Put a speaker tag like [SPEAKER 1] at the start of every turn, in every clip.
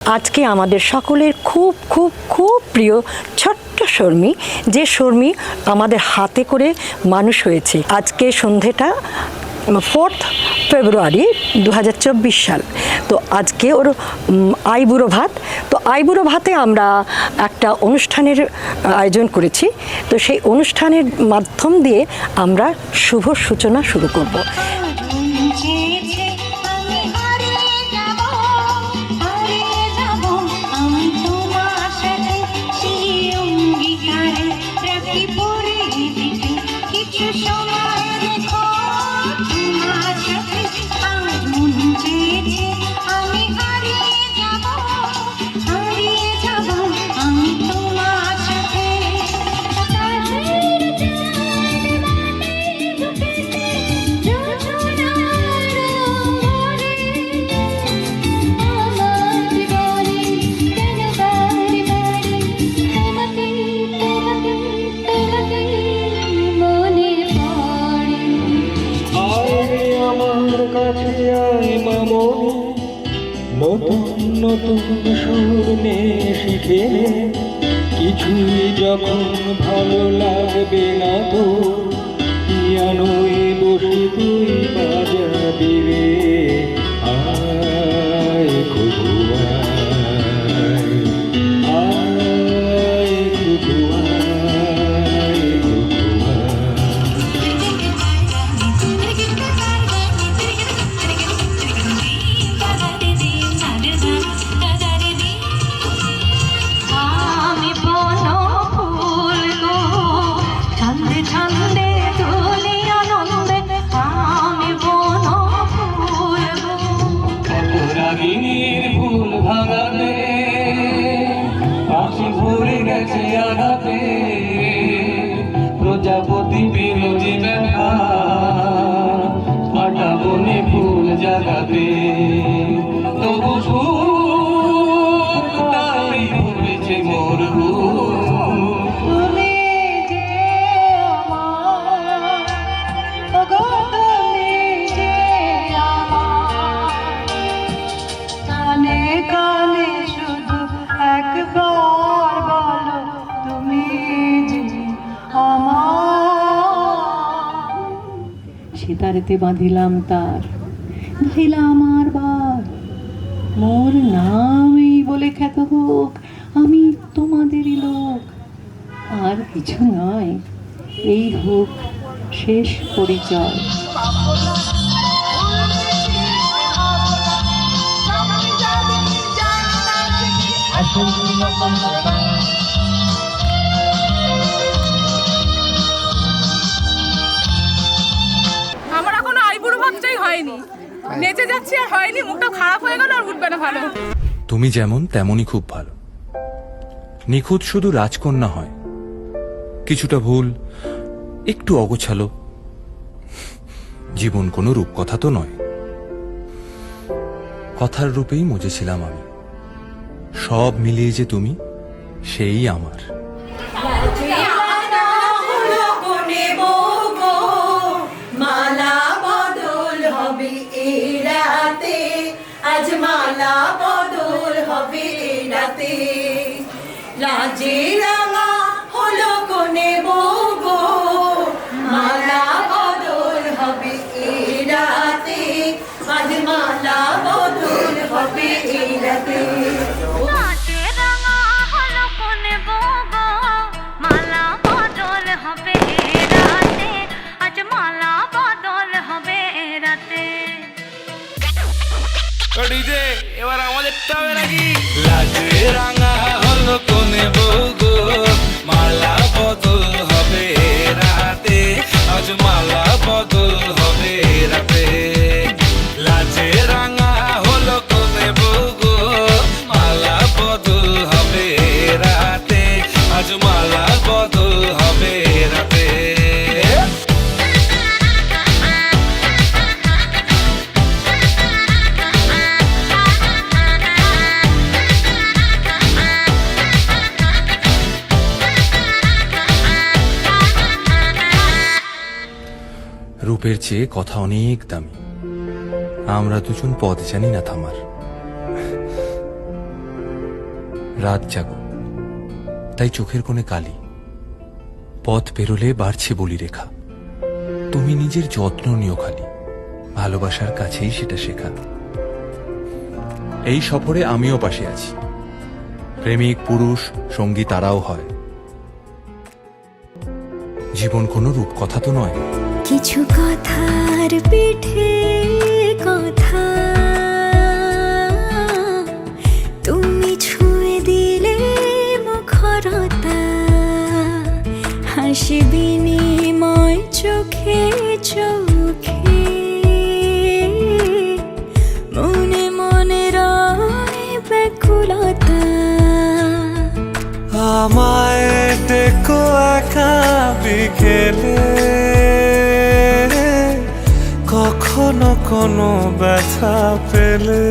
[SPEAKER 1] আজকে আমাদের সকলের খুব খুব খুব প্রিয় ছোট্ট শর্মী, যে শর্মী আমাদের হাতে করে মানুষ হয়েছে। আজকে সন্ধেটা 4 ফেব্রুয়ারি 2024 সাল। তো আজকে ওর আইবুড়ো ভাত। তো আইবুড়ো ভাতে আমরা একটা অনুষ্ঠানের আয়োজন করেছি। তো সেই অনুষ্ঠানের মাধ্যম দিয়ে আমরা শুভ সূচনা শুরু করব।
[SPEAKER 2] নতুন নতুন সুর নিয়ে শিখে কিছুই যখন ভালো লাগবে না তো পিয়ানোয় বসে তুই বাজাবি রে। আয় খুবু আয়, আয় খুবু আয়, খুবু ফুল ভাঙাতে পাখি ভরে গেছে আঘাতে প্রজাপতি বিরোধী ব্যথা ফাটা বনে ফুল জাগাতে তবু তাই ভরেছে মোর
[SPEAKER 3] সিতারেতে বাঁধিলাম তার, গাইলাম আর বার, মোর নামই বলে খ্যাত হোক, আমি তোমাদেরই লোক। আর কিছু নয়, এই হোক শেষ পরিচয়।
[SPEAKER 4] আমার এখনো আইবুড়ো ভাতটাই হয়নি, নেচে যাচ্ছি আর হয়নি, মুখটা খারাপ হয়ে গেল আর উঠবে না ভালো।
[SPEAKER 5] তুমি যেমন তেমনই খুব ভালো। নিখুঁত শুধু রাজকন্যা হয়, কিছুটা ভুল, একটু অগোছালো। জীবন কোনো রূপকথা তো নয়, কথার রূপেই মজেছিলাম আমি। সব মিলিয়ে যে তুমি, সেই আমার।
[SPEAKER 6] আজ মালা বদল হবে রাতে, লাজে রাঙা হলো কোনে বগো, মালা বদল হবে রাতে, আজ মালা বদল হবে রাতে।
[SPEAKER 2] ডিজে এবার আমাদেরটা হবে নাকি? লাজে রাঙা হলো কোনে বউগো, মালা বদল হবে রাতে, আজ মালা বদল হবে রাতে। লাজে রাঙা হলো কোনে বউগো, মালা বদল হবে রাতে, আজ মালা বদল হবে রাতে।
[SPEAKER 5] গল্পের চেয়ে কথা অনেক দামি। আমরা দুজন পথ জানি না থামার। রাত জাগো, তাই চোখের কোণে কালি। পথ পেরোলে বাড়ছে বলি রেখা। তুমি নিজের যত্ন নিও খালি, ভালোবাসার কাছেই সেটা শেখা। এই সফরে আমিও পাশে আছি। প্রেমিক পুরুষ সঙ্গী তারাও হয়। জীবন কোনো রূপকথা তো নয়।
[SPEAKER 7] কিছু কথার পিঠে কথা তুমি ছুঁয়ে দিলে মুখরতা, হাসি বিনিময় চোখে চোখে, মনে মনে রয় ব্যাকুলতা।
[SPEAKER 8] আমায় ডেকো একা বিকেলে, কখনো কোনো ব্যথা পেলে।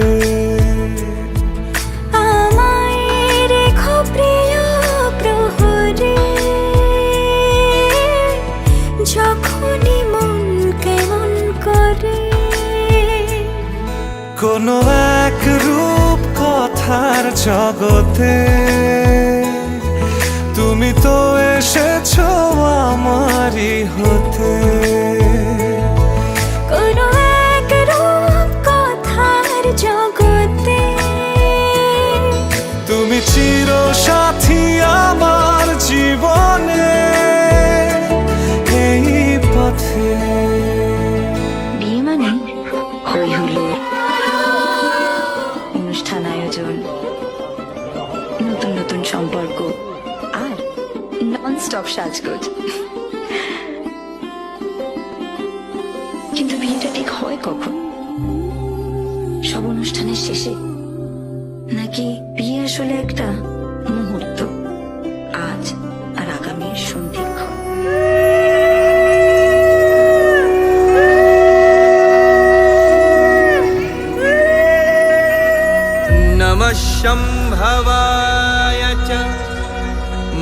[SPEAKER 7] আমায় রেখো প্রিয় প্রহরে, যখনই মন কেমন করে।
[SPEAKER 8] কোনো এক রূপ কথার জগতে তুমি তো এসেছো আমারই হতে।
[SPEAKER 7] কোনো এক রূপ কথার জগতে
[SPEAKER 8] তুমি চির সাথী আমার জীবনে, এই পথে।
[SPEAKER 9] বিয়ে মানে হই হুল্লোড়, অনুষ্ঠান আয়োজন, নতুন নতুন সম্পর্ক আর ননস্টপ সাজগোজ। কিন্তু বিয়েটা ঠিক হয় কখন? সব অনুষ্ঠানের শেষে, নাকি বিয়ে আসলে একটা মুহূর্ত, আজ আর আগামীর সন্ধিক্ষণ?
[SPEAKER 8] नमः शम्भवाय च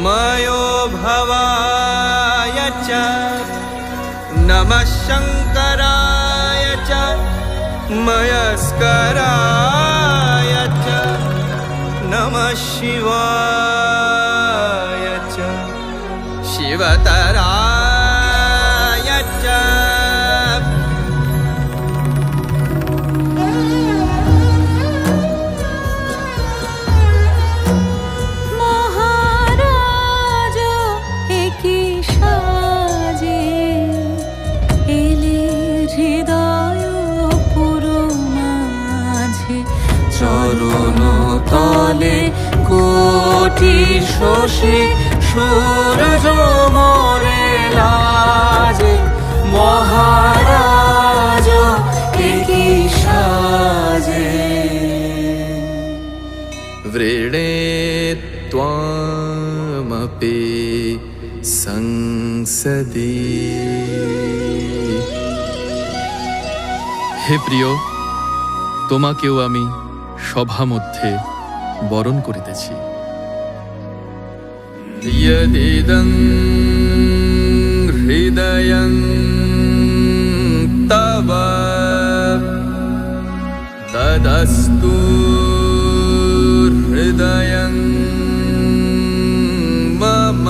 [SPEAKER 8] मयो भवाय च, नमः शङ्कराय च मयस्कराय च, नमः शिवाय च शिवतराय च।
[SPEAKER 7] মহারাজ একই সাজে এলে হৃদয় পুরো মাঝে,
[SPEAKER 8] চরণ তলে কোটি শশী সূর্য মোরে লাজে। মহারাজ একই সাজে वृणे त्वामपि संसदि।
[SPEAKER 10] হে প্রিয়, তোমাকেও আমি সভা মধ্যে বরণ করিতেছি।
[SPEAKER 8] यदिदं हृदयं तव तदस्तु हृदयं मम।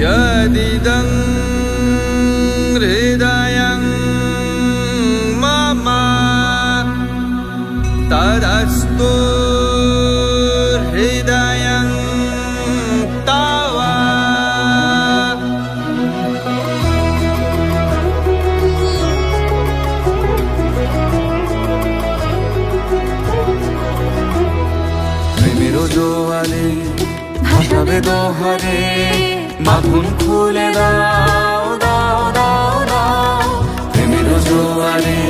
[SPEAKER 8] यदिदं हृदयं मम तदस्तु हृदयं तव। প্রেমের জোয়ারে ভাসাবে দোহারে, বাঁধন খুলে দাও দাও দাও দাও। প্রেমের জোয়ারে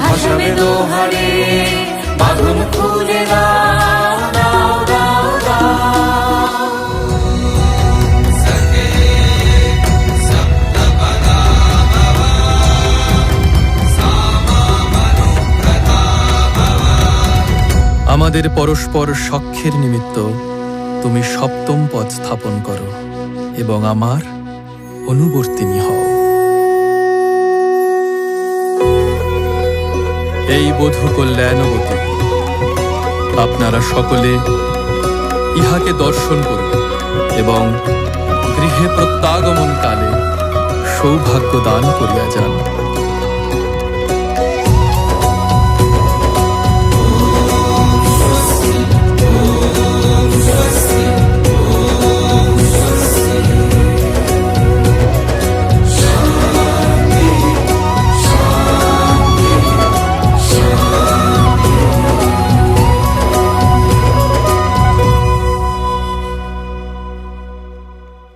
[SPEAKER 8] ভাসাবে দোহারে, বাঁধন খুলে দাও দাও দাও দাও।
[SPEAKER 10] আমাদের পরস্পর সখ্যের নিমিত্ত তুমি সপ্তম পদ স্থাপন করো এবং আমার অনুবর্তিনী হও। এই বধূ কল্যাণবতী, আপনারা সকলে ইহাকে দর্শন করুন এবং গৃহে প্রত্যাগমন কালে সৌভাগ্য দান করিয়া যান।